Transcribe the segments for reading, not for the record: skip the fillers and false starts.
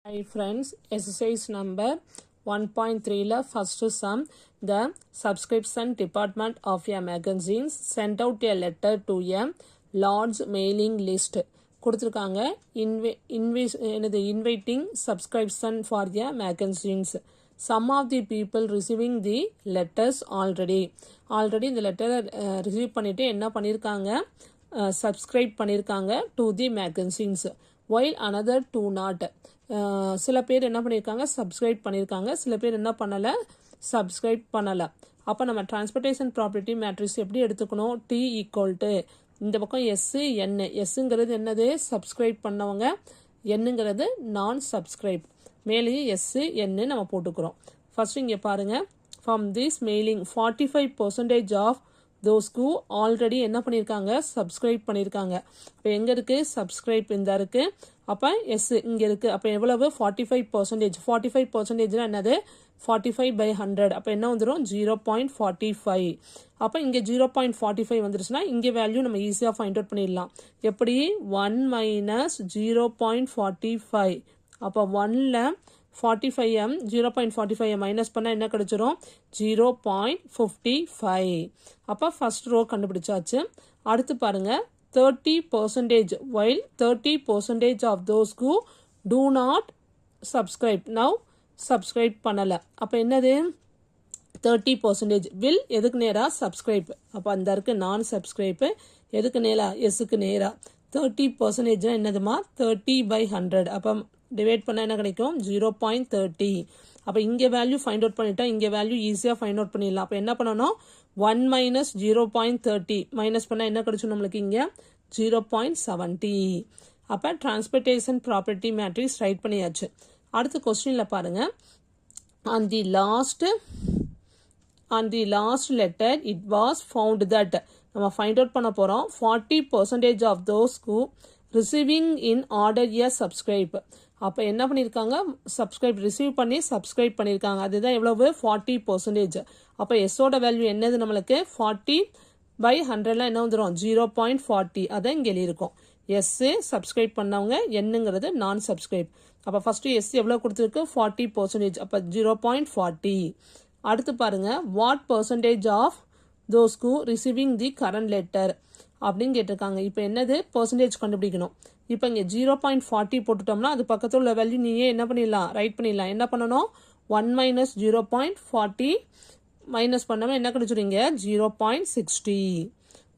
Hi friends, exercise number 1.3 la first sum. The subscription department of a magazine sent out a letter to a large mailing list. கொடுத்திருக்காங்க inviting subscription for a magazines. Some of the people receiving the letters already இந்த லெட்டரை receive பண்ணிட்டு என்ன பண்ணியிருக்காங்க, subscribe பண்ணியிருக்காங்க to the magazines, while another do not. சில பேர் என்ன பண்ணியிருக்காங்க, சப்ஸ்கிரைப் பண்ணியிருக்காங்க, சில பேர் என்ன பண்ணலை, சப்ஸ்கிரைப் பண்ணலை. அப்போ நம்ம டிரான்ஸ்போர்ட்டேஷன் ப்ராப்பர்ட்டி மேட்ரிக்ஸ் எப்படி எடுத்துக்கணும், டி ஈக்குவல் டு இந்த பக்கம் எஸ்ஸு என்னு, எஸ்ஸுங்கிறது என்னது சப்ஸ்கிரைப் பண்ணவங்க, என்னங்கிறது நான் சப்ஸ்கிரைப், மேலேயே எஸ்ஸு என்னு நம்ம போட்டுக்கிறோம். ஃபர்ஸ்ட் இங்கே பாருங்கள், from this mailing 45% of those who already என்ன பண்ணியிருக்காங்க, சப்ஸ்கிரைப் பண்ணியிருக்காங்க. இப்போ எங்கே இருக்குது, சப்ஸ்கிரைப் இந்த இருக்குது, அப்போ எஸ் இங்கே இருக்குது. அப்போ எவ்வளவு 45%, 45% என்னது 45/100, அப்போ என்ன வந்துடும் 0.45. அப்போ இங்கே 0.45 வந்துருச்சுன்னா இங்கே வேல்யூ நம்ம ஈஸியாக ஃபைண்ட் அவுட் பண்ணிடலாம். எப்படி 1 - 0.45, அப்போ 1ல் 45 0.45 மைனஸ் பண்ணால் என்ன கிடைச்சிரும் 0.55. அப்போ ஃபர்ஸ்ட் ரோ கண்டுபிடிச்சாச்சு. அடுத்து பாருங்க 30%, while 30% of those who do not subscribe now subscribe பண்ணலை. அப்போ என்னது 30% will எதுக்கு நேராக சப்ஸ்கிரைப், அப்போ அந்த இருக்கு நான் சப்ஸ்கிரைப்பு, எதுக்கு நேரா எஸ்ஸுக்கு நேரா. 30% என்னதுமா 30/100, அப்போ டிவைட் பண்ணால் என்ன கிடைக்கும் 0.30. அப்போ இங்கே வேல்யூ ஃபைண்ட் அவுட் பண்ணிட்டா இங்கே வேல்யூ ஈஸியாக ஃபைண்ட் அவுட் பண்ணிடலாம். அப்போ என்ன பண்ணணும் 1 - 0.30 மைனஸ் பண்ணால் என்ன கிடைக்கும் நம்மளுக்கு இங்கே 0.70. அப்போ டிரான்ஸ்போர்ட்டேஷன் ப்ராப்பர்ட்டி மேட்ரிக்ஸ் ரைட் பண்ணியாச்சு. அடுத்த கொஸ்டினில் பாருங்கள், on the last letter it was found that, நம்ம ஃபைண்ட் அவுட் பண்ண போகிறோம் 40% of those who receiving in order a subscribe. அப்போ என்ன பண்ணியிருக்காங்க, சப்ஸ்கிரைப் ரிசீவ் பண்ணி சப்ஸ்கிரைப் பண்ணியிருக்காங்க, அதுதான் எவ்வளவு 40%. அப்போ எஸ்ஸோட வேல்யூ என்னது நம்மளுக்கு 40/100 என்ன வந்துடும் 0.40, அதான் இங்கே எழுதியிருக்கோம். எஸ்ஸு சப்ஸ்கிரைப் பண்ணவங்க, என்னங்கிறது நான் சப்ஸ்கிரைப். அப்போ ஃபர்ஸ்ட் எஸ் எவ்வளோ கொடுத்துருக்கு 40%, அப்போ 0.40. அடுத்து பாருங்க, what percentage of those who receiving the current letter அப்படின்னு கேட்டிருக்காங்க. இப்போ என்னது பர்சன்டேஜ் கண்டுபிடிக்கணும். இப்போ இங்கே 0.40 போட்டுட்டோம்னா அது பக்கத்தில் உள்ள வேல்யூ நீயே என்ன பண்ணிடலாம், ரைட் பண்ணிடலாம். என்ன பண்ணணும் 1 - 0.40 மைனஸ் பண்ணாமல் என்ன கிடைச்சிருங்க 0.60.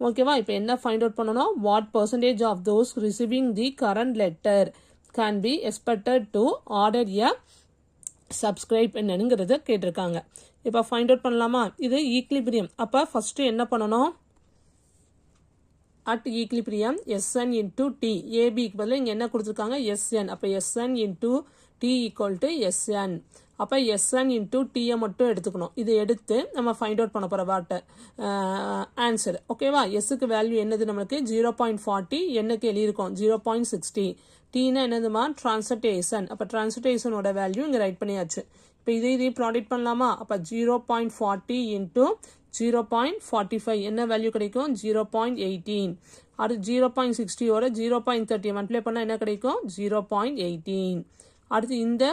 ஓகேவா. இப்போ என்ன ஃபைண்ட் அவுட் பண்ணணும், what percentage of those receiving the current letter can be expected to order a subscribe என்னங்கிறத கேட்டிருக்காங்க. இப்போ ஃபைண்ட் அவுட் பண்ணலாமா, இது ஈக்லிபிரியம். அப்போ ஃபர்ஸ்ட் என்ன பண்ணணும், at equilibrium Sn into T, ABக்கு பதில் இங்கே என்ன கொடுத்துருக்காங்க Sn, அப்போ Sn into T equal to Sn. அப்போ Sn into T மட்டும் எடுத்துக்கணும். இது எடுத்து நம்ம ஃபைண்ட் அவுட் பண்ண போகிற வாட்டை ஆன்சர். ஓகேவா. எஸ்ஸுக்கு வேல்யூ என்னது நம்மளுக்கு 0.40, என்னக்கு எழுதியிருக்கோம் 0.60. டீனா என்னதுமா டிரான்ஸ்போர்ட்டேஷன், அப்போ டிரான்ஸ்போர்ட்டேஷனோட வேல்யூ இங்கே ரைட் பண்ணியாச்சு. இப்போ இதையும் ப்ராடக்ட் பண்ணலாமா, அப்போ 0.40 into 0.45 என்ன வேல்யூ கிடைக்கும் 0.18. அடுத்து 0.60ஓட 0.30 மல்டிப்ளை பண்ணால் என்ன கிடைக்கும் 0.18. அடுத்து இந்த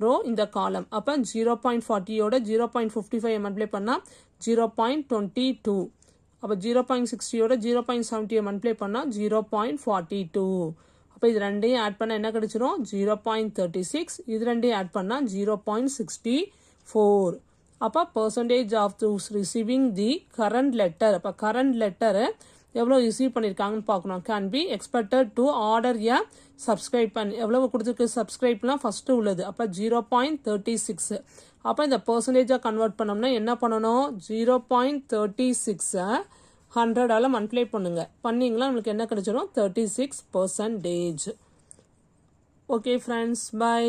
ரோ இந்த காலம், அப்போ 0.40ஓட 0.55 மல்டிப்ளை பண்ணால் 0.22. அப்போ 0.60ஓட 0.70 மல்டிப்ளை பண்ணால் 0.42. அப்போ இது ரெண்டையும் ஆட் பண்ணால் என்ன கிடைச்சிரும் 0.36, இது ரெண்டையும் ஆட் பண்ணால் 0.64. அப்போ percentage of those receiving the current letter, அப்போ கரண்ட் லெட்டரை எவ்வளோ ரிசீவ் பண்ணியிருக்காங்கன்னு பார்க்கணும். Can be expected to order a subscribe பண்ணி எவ்வளோ கொடுத்துருக்கு சப்ஸ்கிரைப்லாம் ஃபஸ்ட்டு உள்ளது, அப்போ 0.36. அப்போ இந்த பர்சன்டேஜாக கன்வெர்ட் பண்ணோம்னா என்ன பண்ணணும் 0.36 100ஆல் மல்டிப்ளை பண்ணுங்க, பண்ணிங்களா நம்மளுக்கு என்ன கிடைச்சிடும் 36%. Okay friends, by.